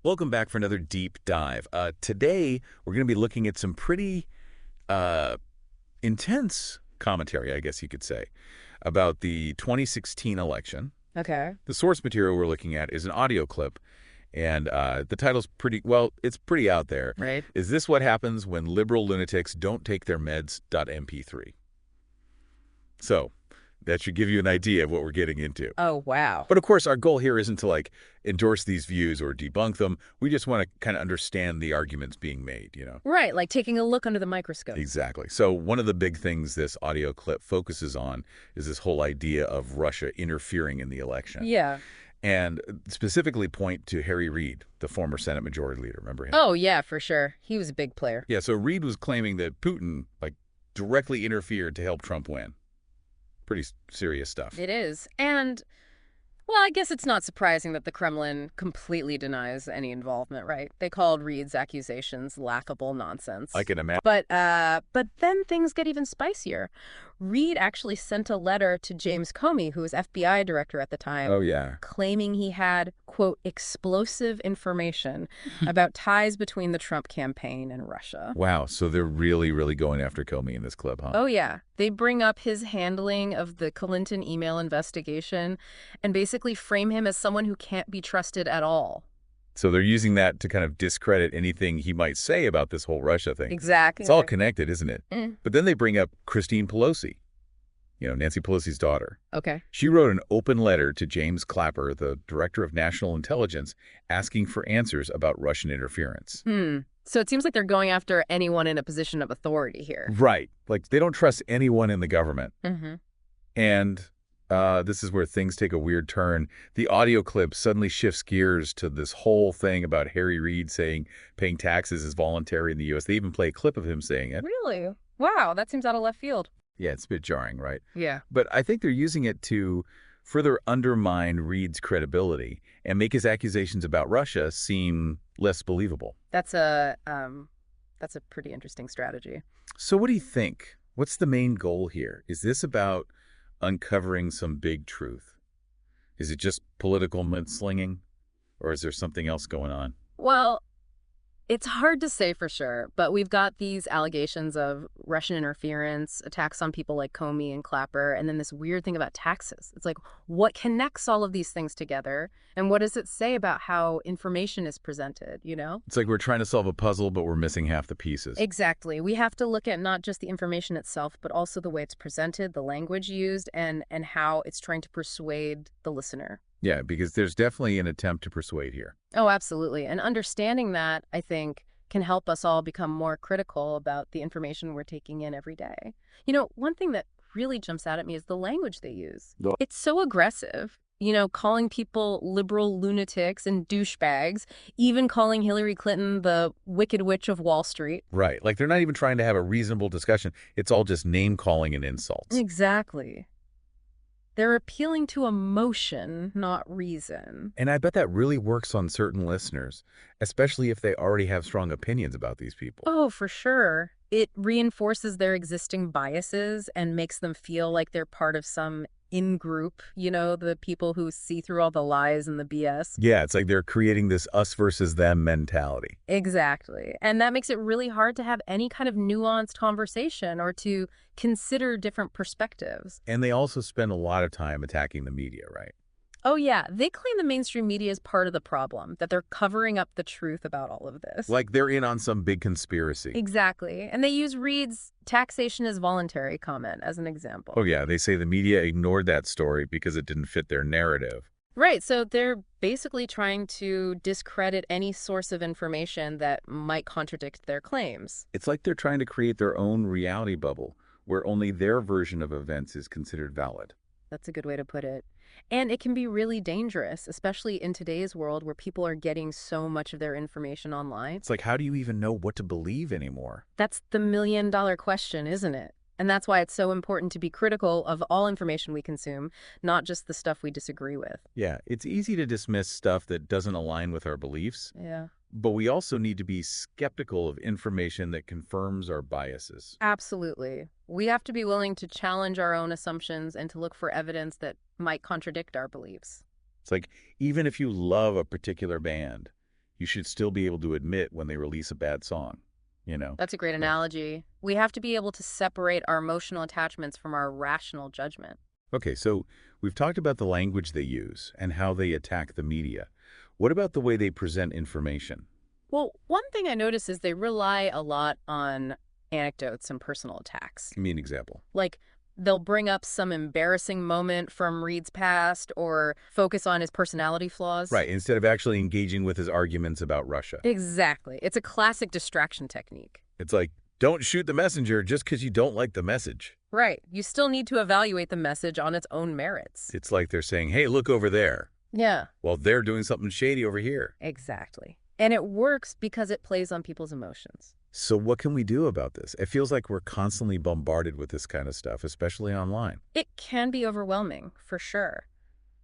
Welcome back for another deep dive. Today, we're going to be looking at some pretty uh, intense commentary, I guess you could say, about the 2016 election. Okay. The source material we're looking at is an audio clip, and the title's it's pretty out there. Right. Is this what happens when liberal lunatics don't take their meds.mp3? So, that should give you an idea of what we're getting into. Oh, wow. But of course, our goal here isn't to endorse these views or debunk them. We just want to kind of understand the arguments being made, you know? Right, like taking a look under the microscope. Exactly. So one of the big things this audio clip focuses on is this whole idea of Russia interfering in the election. Yeah. And specifically point to Reid, the former Senate Majority Leader. Remember him? Oh, yeah, for sure. He was a big player. Yeah, so Reid was claiming that Putin, directly interfered to help Trump win. Pretty serious stuff. It is. And, well, I guess it's not surprising that the Kremlin completely denies any involvement, right? They called Reid's accusations laughable nonsense. I can imagine. But then things get even spicier. Reid actually sent a letter to James Comey, who was FBI director at the time. Oh, yeah. Claiming he had, quote, explosive information about ties between the Trump campaign and Russia. Wow, so they're really, really going after Comey in this clip, huh? Oh, yeah. They bring up his handling of the Clinton email investigation and basically frame him as someone who can't be trusted at all. So they're using that to kind of discredit anything he might say about this whole Russia thing. Exactly. It's all connected, isn't it? Mm. But then they bring up Christine Pelosi, Nancy Pelosi's daughter. Okay. She wrote an open letter to James Clapper, the director of national intelligence, asking for answers about Russian interference. So it seems like they're going after anyone in a position of authority here. Right. They don't trust anyone in the government. Mm-hmm. And this is where things take a weird turn. The audio clip suddenly shifts gears to this whole thing about Harry Reid saying paying taxes is voluntary in the U.S. They even play a clip of him saying it. Really? Wow, that seems out of left field. Yeah, it's a bit jarring, right? Yeah. But I think they're using it to further undermine Reid's credibility and make his accusations about Russia seem less believable. That's a pretty interesting strategy. So what do you think? What's the main goal here? Is this about uncovering some big truth? Is it just political mudslinging, or is there something else going on? Well, it's hard to say for sure, but we've got these allegations of Russian interference, attacks on people like Comey and Clapper, and then this weird thing about taxes. It's like, what connects all of these things together, and what does it say about how information is presented, you know? It's like we're trying to solve a puzzle, but we're missing half the pieces. Exactly. We have to look at not just the information itself, but also the way it's presented, the language used, and how it's trying to persuade the listener. Yeah, because there's definitely an attempt to persuade here. Oh, absolutely. And understanding that, I think, can help us all become more critical about the information we're taking in every day. You know, one thing that really jumps out at me is the language they use. It's so aggressive, calling people liberal lunatics and douchebags, even calling Hillary Clinton the Wicked Witch of Wall Street. Right. They're not even trying to have a reasonable discussion. It's all just name-calling and insults. Exactly. They're appealing to emotion, not reason. And I bet that really works on certain listeners, especially if they already have strong opinions about these people. Oh, for sure. It reinforces their existing biases and makes them feel like they're part of some in-group, the people who see through all the lies and the BS. Yeah, it's like they're creating this us versus them mentality. Exactly. And that makes it really hard to have any kind of nuanced conversation or to consider different perspectives. And they also spend a lot of time attacking the media, right? Oh, yeah. They claim the mainstream media is part of the problem, that they're covering up the truth about all of this. Like they're in on some big conspiracy. Exactly. And they use Reid's taxation is voluntary comment as an example. Oh, yeah. They say the media ignored that story because it didn't fit their narrative. Right. So they're basically trying to discredit any source of information that might contradict their claims. It's like they're trying to create their own reality bubble where only their version of events is considered valid. That's a good way to put it. And it can be really dangerous, especially in today's world where people are getting so much of their information online. It's like, how do you even know what to believe anymore? That's the million-dollar question, isn't it? And that's why it's so important to be critical of all information we consume, not just the stuff we disagree with. Yeah, it's easy to dismiss stuff that doesn't align with our beliefs. Yeah. But we also need to be skeptical of information that confirms our biases. Absolutely. We have to be willing to challenge our own assumptions and to look for evidence that might contradict our beliefs. It's like, even if you love a particular band, you should still be able to admit when they release a bad song, you know? That's a great Yeah. analogy. We have to be able to separate our emotional attachments from our rational judgment. Okay, so we've talked about the language they use and how they attack the media. What about the way they present information? Well, one thing I notice is they rely a lot on anecdotes and personal attacks. Give me an example. Like, they'll bring up some embarrassing moment from Reid's past or focus on his personality flaws. Right, instead of actually engaging with his arguments about Russia. Exactly. It's a classic distraction technique. It's like, don't shoot the messenger just because you don't like the message. Right. You still need to evaluate the message on its own merits. It's like they're saying, hey, look over there. Yeah, Well, they're doing something shady over here. exactly. And it works because it plays on people's emotions. So what can we do about this? It feels like we're constantly bombarded with this kind of stuff, especially online. It can be overwhelming, for sure.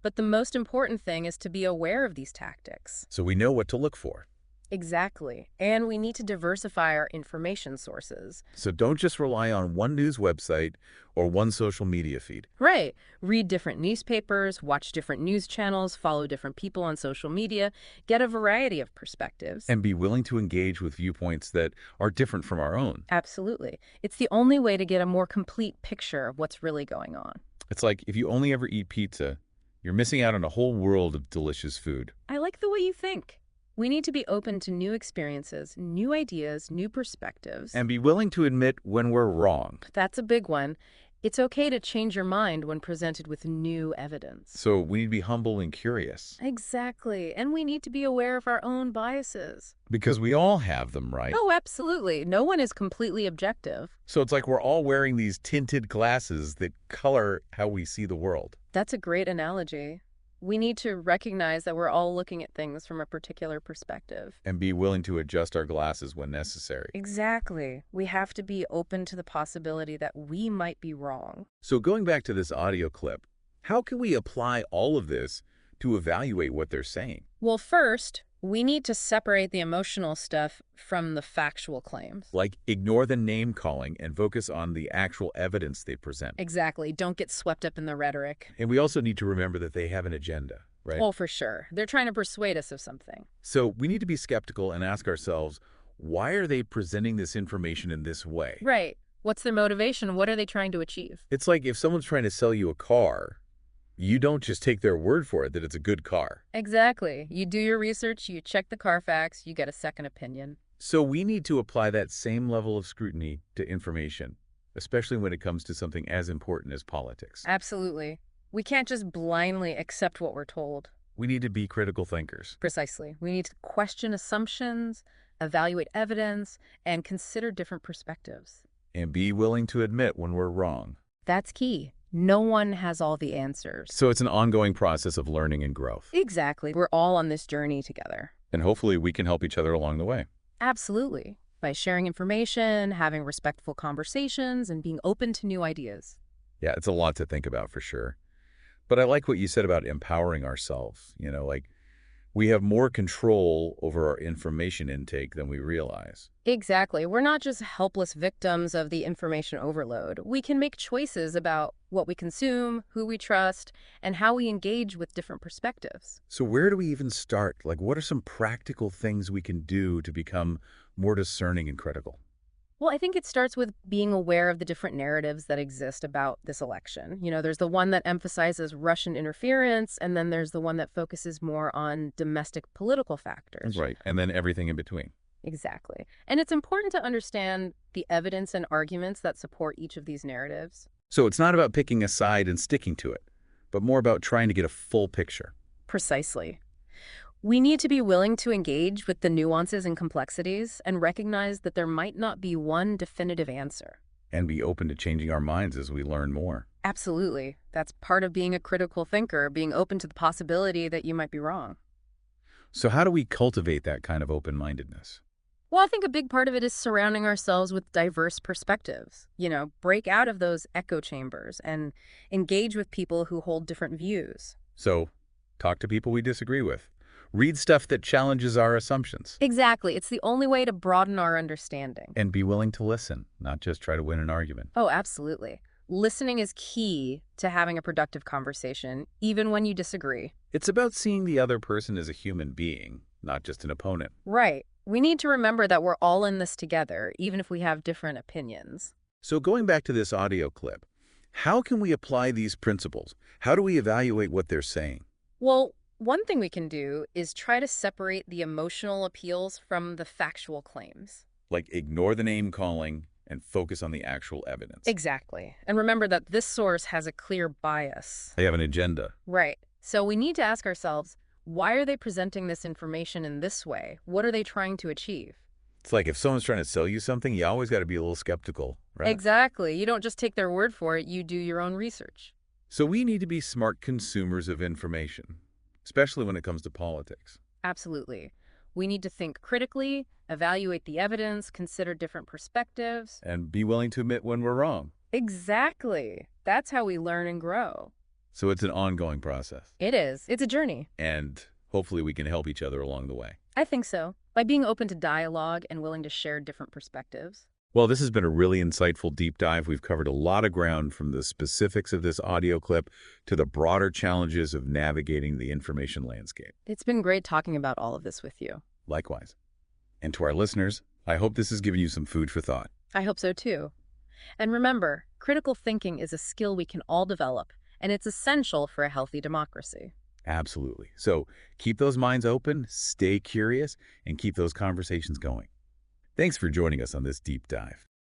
But the most important thing is to be aware of these tactics. So we know what to look for. Exactly. And we need to diversify our information sources. So don't just rely on one news website or one social media feed. Right. Read different newspapers, watch different news channels, follow different people on social media, get a variety of perspectives. And be willing to engage with viewpoints that are different from our own. Absolutely. It's the only way to get a more complete picture of what's really going on. It's like if you only ever eat pizza, you're missing out on a whole world of delicious food. I like the way you think. We need to be open to new experiences, new ideas, new perspectives. And be willing to admit when we're wrong. That's a big one. It's okay to change your mind when presented with new evidence. So we need to be humble and curious. Exactly. And we need to be aware of our own biases. Because we all have them, right? Oh, absolutely. No one is completely objective. So it's like we're all wearing these tinted glasses that color how we see the world. That's a great analogy. We need to recognize that we're all looking at things from a particular perspective. And be willing to adjust our glasses when necessary. Exactly. We have to be open to the possibility that we might be wrong. So going back to this audio clip, how can we apply all of this to evaluate what they're saying? Well, first, we need to separate the emotional stuff from the factual claims. Like ignore the name calling and focus on the actual evidence they present. Exactly. Don't get swept up in the rhetoric. And we also need to remember that they have an agenda, right? Oh, for sure. They're trying to persuade us of something. So we need to be skeptical and ask ourselves, why are they presenting this information in this way? Right. What's their motivation? What are they trying to achieve? It's like if someone's trying to sell you a car, you don't just take their word for it that it's a good car. Exactly. You do your research, you check the Carfax, you get a second opinion. So we need to apply that same level of scrutiny to information, especially when it comes to something as important as politics. Absolutely. We can't just blindly accept what we're told. We need to be critical thinkers. Precisely. We need to question assumptions, evaluate evidence, and consider different perspectives. And be willing to admit when we're wrong. That's key. No one has all the answers. So it's an ongoing process of learning and growth. Exactly. We're all on this journey together. And hopefully we can help each other along the way. Absolutely. By sharing information, having respectful conversations, and being open to new ideas. Yeah, it's a lot to think about for sure. But I like what you said about empowering ourselves. You know, like we have more control over our information intake than we realize. Exactly. We're not just helpless victims of the information overload. We can make choices about what we consume, who we trust, and how we engage with different perspectives. So where do we even start? Like, what are some practical things we can do to become more discerning and critical? Well, I think it starts with being aware of the different narratives that exist about this election. You know, there's the one that emphasizes Russian interference, and then there's the one that focuses more on domestic political factors. Right. And then everything in between. Exactly. And it's important to understand the evidence and arguments that support each of these narratives. So it's not about picking a side and sticking to it, but more about trying to get a full picture. Precisely. We need to be willing to engage with the nuances and complexities and recognize that there might not be one definitive answer. And be open to changing our minds as we learn more. Absolutely. That's part of being a critical thinker, being open to the possibility that you might be wrong. So how do we cultivate that kind of open-mindedness? Well, I think a big part of it is surrounding ourselves with diverse perspectives. You know, break out of those echo chambers and engage with people who hold different views. So talk to people we disagree with. Read stuff that challenges our assumptions. Exactly. It's the only way to broaden our understanding. And be willing to listen, not just try to win an argument. Oh, absolutely. Listening is key to having a productive conversation, even when you disagree. It's about seeing the other person as a human being, not just an opponent. Right. We need to remember that we're all in this together, even if we have different opinions. So going back to this audio clip, how can we apply these principles? How do we evaluate what they're saying? Well, one thing we can do is try to separate the emotional appeals from the factual claims. Like ignore the name calling and focus on the actual evidence. Exactly. And remember that this source has a clear bias. They have an agenda. Right. So we need to ask ourselves, why are they presenting this information in this way? What are they trying to achieve? It's like if someone's trying to sell you something, you always got to be a little skeptical, right? Exactly. You don't just take their word for it, you do your own research. So we need to be smart consumers of information, especially when it comes to politics. Absolutely. We need to think critically, evaluate the evidence, consider different perspectives. And be willing to admit when we're wrong. Exactly. That's how we learn and grow. So it's an ongoing process. It is. It's a journey. And hopefully we can help each other along the way. I think so. By being open to dialogue and willing to share different perspectives. Well, this has been a really insightful deep dive. We've covered a lot of ground from the specifics of this audio clip to the broader challenges of navigating the information landscape. It's been great talking about all of this with you. Likewise. And to our listeners, I hope this has given you some food for thought. I hope so too. And remember, critical thinking is a skill we can all develop, and it's essential for a healthy democracy. Absolutely. So keep those minds open, stay curious, and keep those conversations going. Thanks for joining us on this deep dive.